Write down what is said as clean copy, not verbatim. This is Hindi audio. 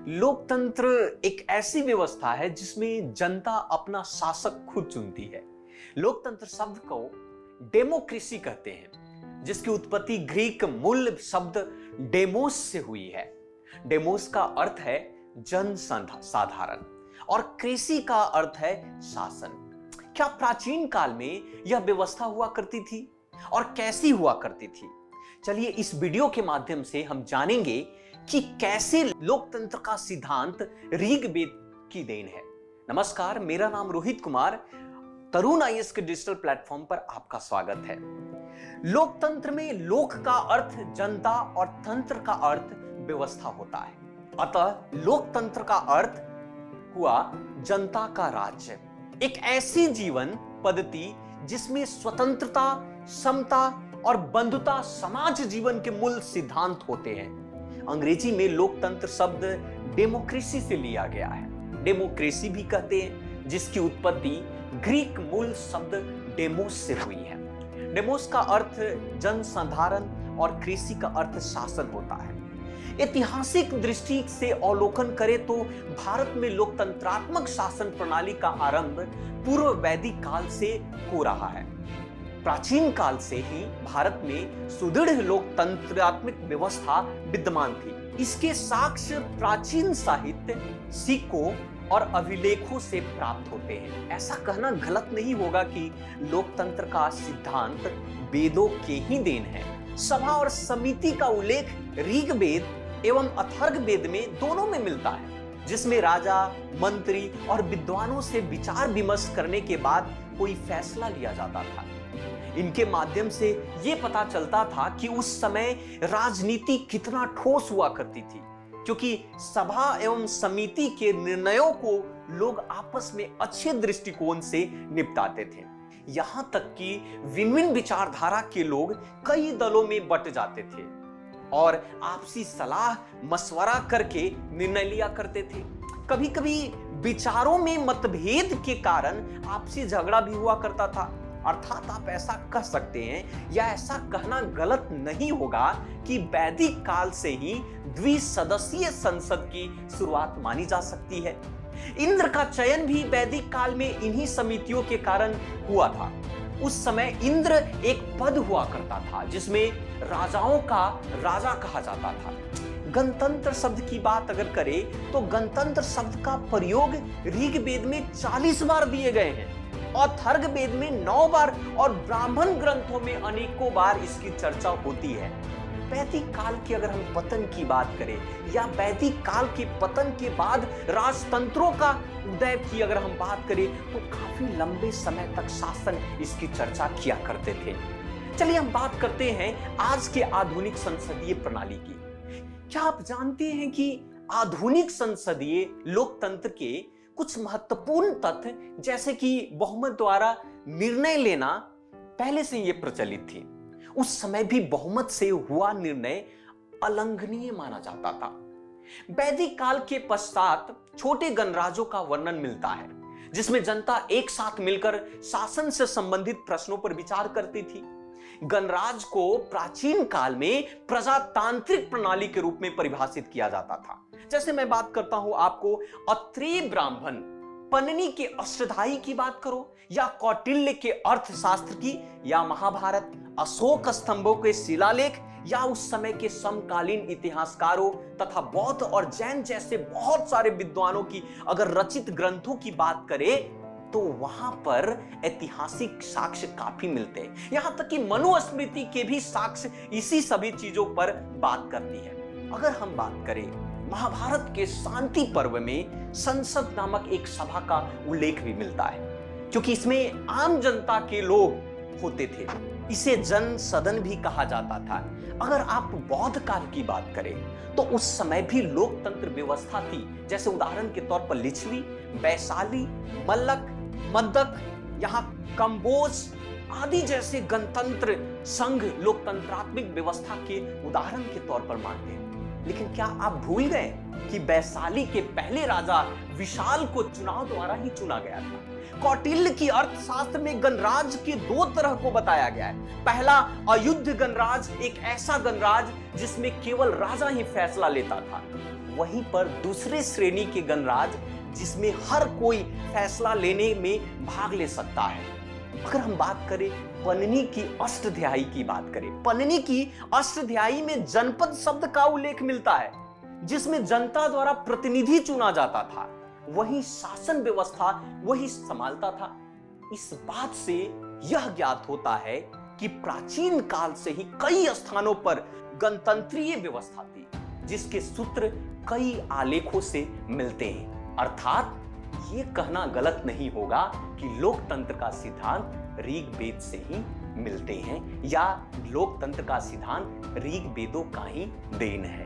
लोकतंत्र एक ऐसी व्यवस्था है जिसमें जनता अपना शासक खुद चुनती है। लोकतंत्र शब्द को डेमोक्रेसी कहते हैं, जिसकी उत्पत्ति ग्रीक मूल शब्द डेमोस से हुई है। डेमोस का अर्थ है जन साधारण और क्रेसी का अर्थ है शासन। क्या प्राचीन काल में यह व्यवस्था हुआ करती थी और कैसी हुआ करती थी? चलिए इस वीडियो के माध्यम से हम जानेंगे कि कैसे लोकतंत्र का सिद्धांत ऋग्वेद की देन है। नमस्कार, मेरा नाम रोहित कुमार। तरुण आईएएस के डिजिटल प्लेटफॉर्म पर आपका स्वागत है। लोकतंत्र में लोक का अर्थ जनता और तंत्र का अर्थ व्यवस्था होता है। अतः लोकतंत्र का अर्थ हुआ जनता का राज्य, एक ऐसी जीवन पद्धति जिसमें स्वतंत्रता, समता और बंधुता समाज जीवन के मूल सिद्धांत होते हैं। अंग्रेजी में लोकतंत्र शब्द डेमोक्रेसी से लिया गया है। डेमोक्रेसी भी कहते हैं, जिसकी उत्पत्ति ग्रीक मूल शब्द डेमोस से हुई है। डेमोस का अर्थ जन साधारण और क्रेसी का अर्थ शासन होता है। ऐतिहासिक दृष्टि से अवलोकन करें तो भारत में लोकतंत्रात्मक शासन प्रणाली का आरंभ पूर्व वैदिक काल से हो रहा है। प्राचीन काल से ही भारत में सुदृढ़ लोकतंत्रात्मक व्यवस्था विद्यमान थी। इसके साक्ष्य प्राचीन साहित्य, सिक्कों और अभिलेखों से प्राप्त होते हैं। ऐसा कहना गलत नहीं होगा कि लोकतंत्र का सिद्धांत वेदों के ही देन है। सभा और समिति का उल्लेख ऋग्वेद एवं अथर्ववेद में दोनों में मिलता है, जिसमें राजा, मंत्री और विद्वानों से विचार विमर्श करने के बाद कोई फैसला लिया जाता था। इनके माध्यम से यह पता चलता था कि उस समय राजनीति कितना ठोस हुआ करती थी, क्योंकि सभा एवं समिति के निर्णयों को लोग आपस में अच्छे दृष्टिकोण से निपटाते थे। यहां तक कि विभिन्न विचारधारा के लोग कई दलों में बट जाते थे और आपसी सलाह मशवरा करके निर्णय लिया करते थे। कभी कभी विचारों में मतभेद के कारण आपसी झगड़ा भी हुआ करता था। अर्थात आप ऐसा कह सकते हैं या ऐसा कहना गलत नहीं होगा कि वैदिक काल से ही द्विसदस्यीय संसद की शुरुआत मानी जा सकती है। इंद्र का चयन भी वैदिक काल में इन्हीं समितियों के कारण हुआ था। उस समय इंद्र एक पद हुआ करता था जिसमें राजाओं का राजा कहा जाता था। गणतंत्र शब्द की बात अगर करें तो गणतंत्र शब्द का प्रयोग ऋग्वेद में 40 बार दिए गए हैं, अथर्ववेद में 9 बार और ब्राह्मण ग्रंथों में अनेकों बार इसकी चर्चा होती है। वैदिक काल की अगर हम पतन की बात करें या वैदिक काल के पतन के बाद राजतंत्रों का उदय की अगर हम बात करें तो काफी लंबे समय तक शासन इसकी चर्चा किया करते थे। चलिए हम बात करते हैं आज के आधुनिक संसदीय प्रणाली की। क्या आप जानते हैं कि आधुनिक संसदीय लोकतंत्र के कुछ महत्वपूर्ण तथ्य जैसे कि बहुमत द्वारा निर्णय लेना पहले से ये प्रचलित थी। उस समय भी बहुमत से हुआ निर्णय अलंघनीय माना जाता था। वैदिक काल के पश्चात छोटे गणराज्यों का वर्णन मिलता है, जिसमें जनता एक साथ मिलकर शासन से संबंधित प्रश्नों पर विचार करती थी। गणराज्य को प्राचीन काल में प्रजातांत्रिक प्रणाली के रूप में परिभाषित किया जाता था। जैसे मैं बात करता हूं आपको अत्रेय ब्राह्मण पन्नी के अष्टधाई की बात करो या कौटिल्य के अर्थशास्त्र की या महाभारत, अशोक स्तंभों के शिलालेख या उस समय के समकालीन इतिहासकारों तथा बौद्ध और जैन जैसे बहुत सारे विद्वानों की अगर रचित ग्रंथों की बात करें तो वहां पर ऐतिहासिक साक्ष्य काफी मिलते हैं। यहां तक कि मनुस्मृति के भी साक्ष्य इसी सभी चीजों पर बात करती है। अगर हम बात करें महाभारत के शांति पर्व में संसद नामक एक सभा का उल्लेख भी मिलता है, क्योंकि इसमें आम जनता के लोग होते थे। इसे जन सदन भी कहा जाता था। अगर आप बौद्ध काल की बात करें तो उस समय भी लोकतंत्र व्यवस्था थी। जैसे उदाहरण के तौर पर लिच्छवी, वैशाली, मल्लक, मद्दक, यहाँ कंबोज आदि जैसे गणतंत्र संघ लोकतंत्रात्मक व्यवस्था के उदाहरण के तौर पर मानते हैं। लेकिन क्या आप भूल गए कि वैशाली के पहले राजा विशाल को चुनाव द्वारा ही चुना गया था। कौटिल्य की अर्थशास्त्र में गणराज के दो तरह को बताया गया है। पहला अयुद्ध गणराज, एक ऐसा गणराज जिसमें केवल राजा ही फैसला लेता था। वहीं पर दूसरे श्रेणी के गणराज जिसमें हर कोई फैसला लेने में भाग ले सकता है। अगर हम बात करें पन्नी की अष्टध्यायी की बात करें, पन्नी की अष्टध्यायी में जनपद शब्द का उल्लेख मिलता है, जिसमें जनता द्वारा प्रतिनिधि चुना जाता था, वही शासन व्यवस्था वही संभालता था। इस बात से यह ज्ञात होता है कि प्राचीन काल से ही कई स्थानों पर गणतंत्रीय व्यवस्था थी, जिसके सूत्र कई आलेखों से मिलते हैं। अर्थात ये कहना गलत नहीं होगा कि लोकतंत्र का सिद्धांत ऋग वेद से ही मिलते हैं या लोकतंत्र का सिद्धांत ऋग वेदों का ही देन है।